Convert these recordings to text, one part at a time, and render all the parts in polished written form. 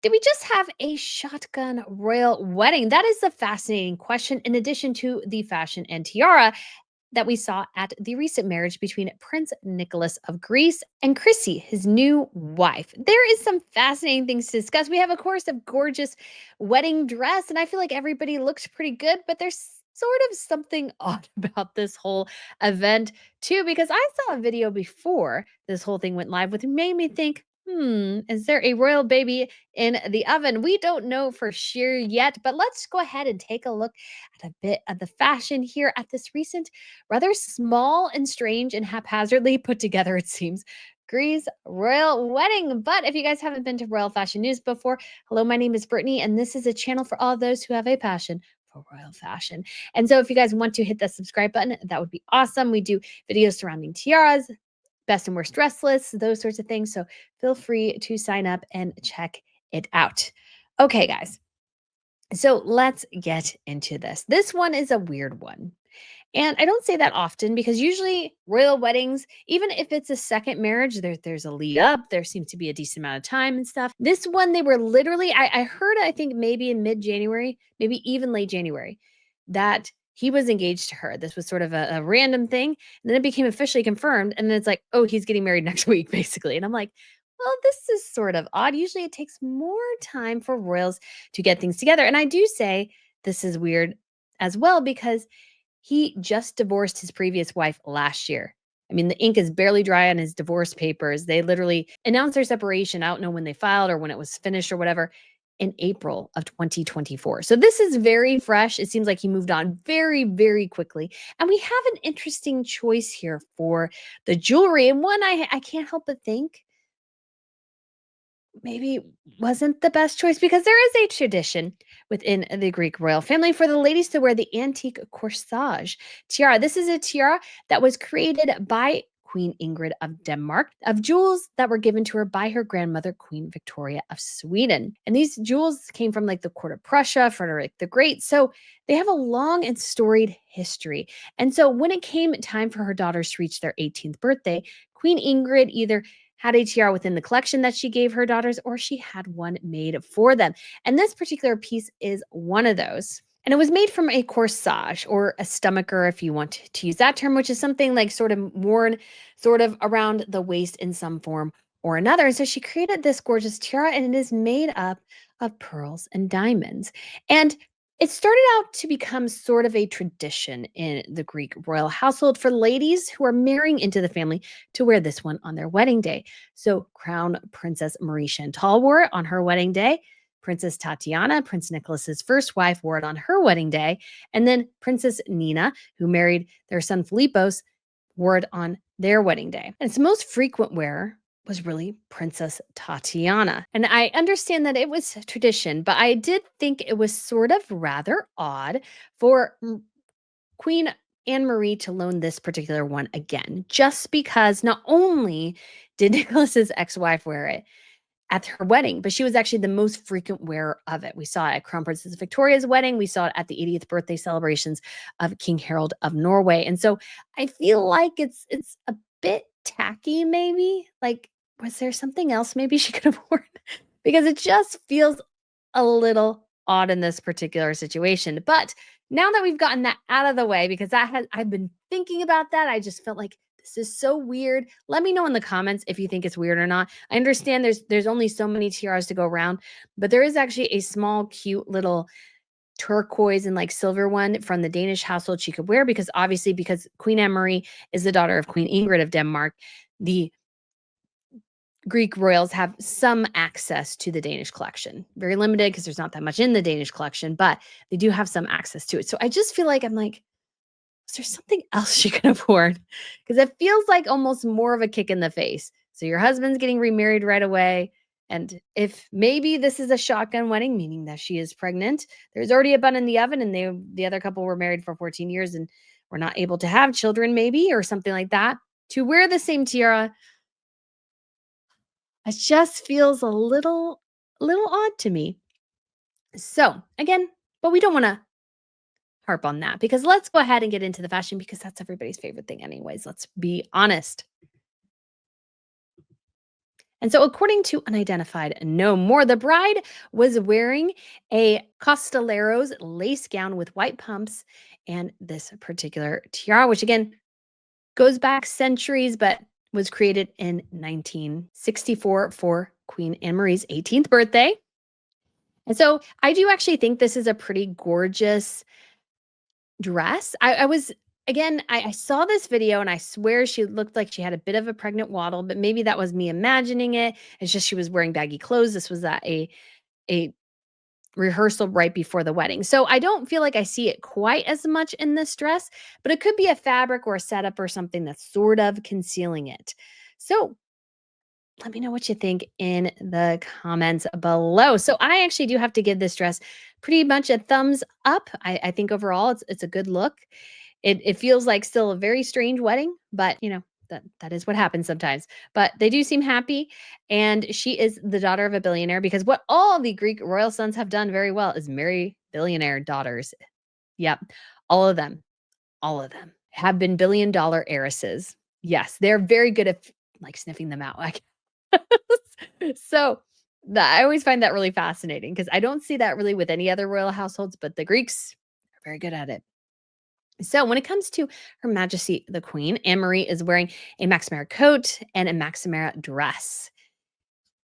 Did we just have a shotgun royal wedding? That is the fascinating question, in addition to the fashion and tiara that we saw at the recent marriage between Prince Nicholas of Greece and Chryssi, his new wife. There is some fascinating things to discuss. We have, of course, a gorgeous wedding dress, and I feel like everybody looks pretty good, but there's sort of something odd about this whole event too, because I saw a video before this whole thing went live, which made me think, is there a royal baby in the oven? We don't know for sure yet, but let's go ahead and take a look at a bit of the fashion here at this recent, rather small and strange and haphazardly put together, it seems, Greece royal wedding. But if you guys haven't been to Royal Fashion News before, hello, my name is Brittany, and this is a channel for all those who have a passion for royal fashion. And so if you guys want to hit the subscribe button, that would be awesome. We do videos surrounding tiaras, best and worst dress lists, those sorts of things. So feel free to sign up and check it out. Okay, guys. So let's get into this. This one is a weird one. And I don't say that often because usually royal weddings, even if it's a second marriage, there's a lead up, there seems to be a decent amount of time and stuff. This one, they were literally, I heard, I think maybe in mid January, maybe even late January, that he was engaged to her. This was sort of a random thing. And then it became officially confirmed. And then it's like, oh, he's getting married next week, basically. And I'm like, well, this is sort of odd. Usually it takes more time for royals to get things together. And I do say this is weird as well because he just divorced his previous wife last year. I mean, the ink is barely dry on his divorce papers. They literally announced their separation. I don't know when they filed or when it was finished or whatever, in April of 2024. So this is very fresh. It seems like he moved on very, very quickly. And we have an interesting choice here for the jewelry. And one I can't help but think maybe wasn't the best choice because there is a tradition within the Greek royal family for the ladies to wear the antique corsage tiara. This is a tiara that was created by Queen Ingrid of Denmark, of jewels that were given to her by her grandmother, Queen Victoria of Sweden. And these jewels came from like the court of Prussia, Frederick the Great. So they have a long and storied history. And so when it came time for her daughters to reach their 18th birthday, Queen Ingrid either had a tiara within the collection that she gave her daughters, or she had one made for them. And this particular piece is one of those. And it was made from a corsage or a stomacher, if you want to use that term, which is something like sort of worn sort of around the waist in some form or another. And so she created this gorgeous tiara, and it is made up of pearls and diamonds. And it started out to become sort of a tradition in the Greek royal household for ladies who are marrying into the family to wear this one on their wedding day. So, Crown Princess Marie Chantal wore it on her wedding day. Princess Tatiana, Prince Nicholas's first wife, wore it on her wedding day. And then Princess Nina, who married their son Philippos, wore it on their wedding day. And its most frequent wearer was really Princess Tatiana. And I understand that it was tradition, but I did think it was sort of rather odd for Queen Anne Marie to loan this particular one again, just because not only did Nicholas's ex-wife wear it at her wedding, but she was actually the most frequent wearer of it. We saw it at Crown Princess Victoria's wedding. We saw it at the 80th birthday celebrations of King Harold of Norway. And so I feel like it's a bit tacky, maybe. Like, was there something else maybe she could have worn? Because it just feels a little odd in this particular situation. But now that we've gotten that out of the way, because I've been thinking about that, I just felt like this is so weird. Let me know in the comments if you think it's weird or not. I understand there's only so many tiaras to go around, but there is actually a small, cute little turquoise and like silver one from the Danish household she could wear because obviously because Queen Anne Marie is the daughter of Queen Ingrid of Denmark, the Greek royals have some access to the Danish collection. Very limited because there's not that much in the Danish collection, but they do have some access to it. So I just feel like I'm like, is there something else she could have worn? Because it feels like almost more of a kick in the face. So your husband's getting remarried right away. And if maybe this is a shotgun wedding, meaning that she is pregnant, there's already a bun in the oven, and the other couple were married for 14 years and were not able to have children, maybe, or something like that. To wear the same tiara, it just feels a little odd to me. So again, but we don't want to harp on that because let's go ahead and get into the fashion because that's everybody's favorite thing anyways. Let's be honest. And so, according to Unidentified No More, the bride was wearing a Costellero's lace gown with white pumps and this particular tiara, which again goes back centuries, but was created in 1964 for Queen Anne Marie's 18th birthday. And so I do actually think this is a pretty gorgeous dress. I was again, I saw this video and I swear she looked like she had a bit of a pregnant waddle, but maybe that was me imagining it. It's just she was wearing baggy clothes. This was at a rehearsal right before the wedding. So I don't feel like I see it quite as much in this dress, but it could be a fabric or a setup or something that's sort of concealing it. So let me know what you think in the comments below. So I actually do have to give this dress pretty much a thumbs up. I think overall it's a good look. It feels like still a very strange wedding, but that is what happens sometimes. But they do seem happy, and she is the daughter of a billionaire because what all the Greek royal sons have done very well is marry billionaire daughters. Yep, all of them have been billion-dollar heiresses. Yes, they're very good at like sniffing them out. Like so I always find that really fascinating because I don't see that really with any other royal households, but the Greeks are very good at it. So when it comes to Her Majesty the Queen, Anne Marie is wearing a Maximera coat and a Maximera dress.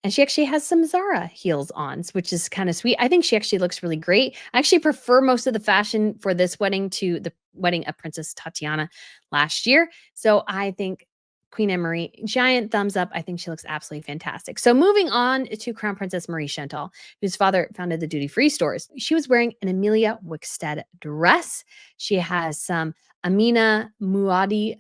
And she actually has some Zara heels on, which is kind of sweet. I think she actually looks really great. I actually prefer most of the fashion for this wedding to the wedding of Princess Tatiana last year. So I think Queen Anne Marie, giant thumbs up. I think she looks absolutely fantastic. So moving on to Crown Princess Marie Chantal, whose father founded the duty-free stores. She was wearing an Amelia Wickstead dress. She has some Amina Muaddi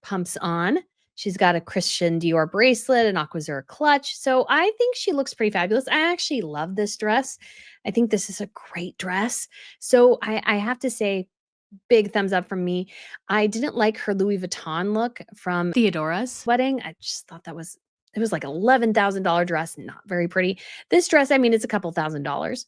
pumps on. She's got a Christian Dior bracelet, an Aquazzura clutch. So I think she looks pretty fabulous. I actually love this dress. I think this is a great dress. So I have to say, big thumbs up from me. I didn't like her Louis Vuitton look from Theodora's wedding. I just thought it was like $11,000 dress, not very pretty. This dress, I mean, it's a couple $1,000s.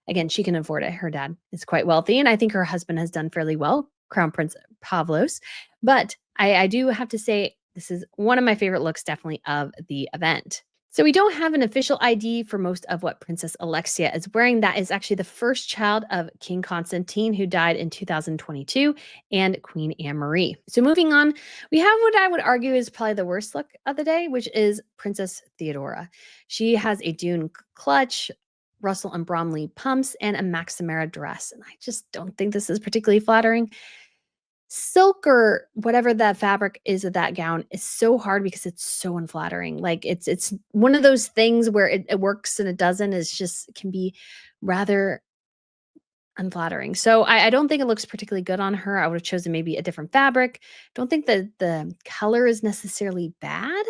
Again, she can afford it. Her dad is quite wealthy, and I think her husband has done fairly well, Crown Prince Pavlos. But I do have to say, this is one of my favorite looks, definitely, of the event. So we don't have an official ID for most of what Princess Alexia is wearing. That is actually the first child of King Constantine, who died in 2022, and Queen Anne Marie. So moving on, we have what I would argue is probably the worst look of the day, which is Princess Theodora. She has a Dune clutch, Russell and Bromley pumps, and a Maximera dress. And I just don't think this is particularly flattering. Silk or whatever that fabric is of that gown is so hard because it's so unflattering. Like it's one of those things where it works and it doesn't. It's just can be rather unflattering. So I don't think it looks particularly good on her. I would have chosen maybe a different fabric. Don't think that the color is necessarily bad,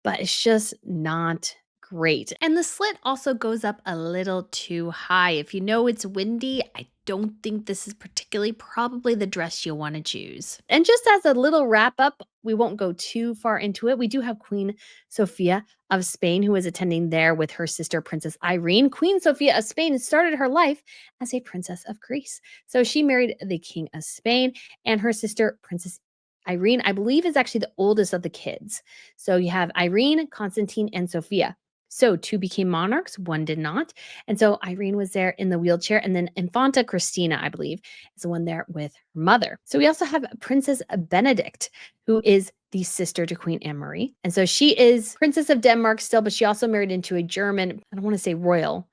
but it's just not great. And the slit also goes up a little too high. If you know it's windy, I don't think this is particularly probably the dress you'll want to choose. And just as a little wrap up, we won't go too far into it. We do have Queen Sofia of Spain, who is attending there with her sister, Princess Irene. Queen Sofia of Spain started her life as a princess of Greece. So she married the King of Spain, and her sister, Princess Irene, I believe, is actually the oldest of the kids. So you have Irene, Constantine, and Sophia. So two became monarchs, one did not. And so Irene was there in the wheelchair. And then Infanta Cristina, I believe, is the one there with her mother. So we also have Princess Benedict, who is the sister to Queen Anne Marie. And so she is Princess of Denmark still, but she also married into a German, I don't want to say royal,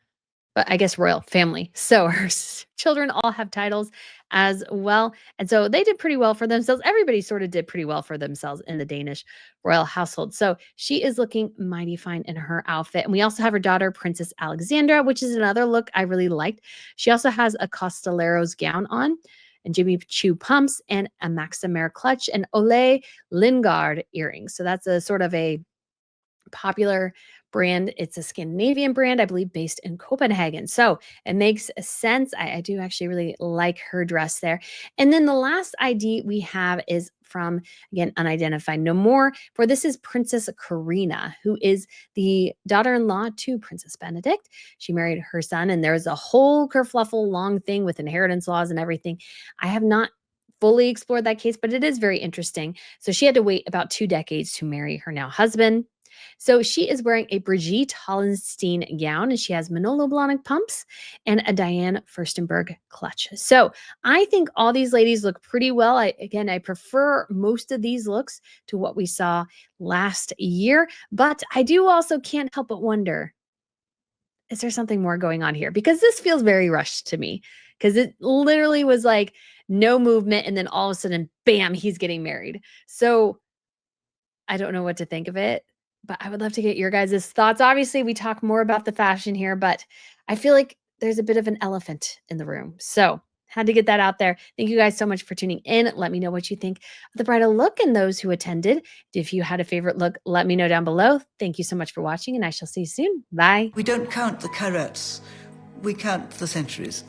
but I guess royal family. So her children all have titles as well. And so they did pretty well for themselves. Everybody sort of did pretty well for themselves in the Danish royal household. So she is looking mighty fine in her outfit. And we also have her daughter, Princess Alexandra, which is another look I really liked. She also has a Costellero's gown on, and Jimmy Choo pumps, and a Maximera clutch, and Ole Lingard earrings. So that's a sort of a popular brand. It's a Scandinavian brand, I believe, based in Copenhagen. So it makes sense. I do actually really like her dress there. And then the last ID we have is from, again, Unidentified No More. For this is Princess Karina, who is the daughter-in-law to Princess Benedict. She married her son, and there's a whole kerfluffle long thing with inheritance laws and everything. I have not fully explored that case, but it is very interesting. So she had to wait about 2 decades to marry her now husband. So she is wearing a Brigitte Hollenstein gown, and she has Manolo Blahnik pumps and a Diane Furstenberg clutch. So I think all these ladies look pretty well. I prefer most of these looks to what we saw last year, but I do also can't help but wonder, is there something more going on here? Because this feels very rushed to me, because it literally was like no movement, and then all of a sudden, bam, he's getting married. So I don't know what to think of it, but I would love to get your guys' thoughts. Obviously, we talk more about the fashion here, but I feel like there's a bit of an elephant in the room. So had to get that out there. Thank you guys so much for tuning in. Let me know what you think of the bridal look and those who attended. If you had a favorite look, let me know down below. Thank you so much for watching, and I shall see you soon. Bye. We don't count the carats, we count the centuries.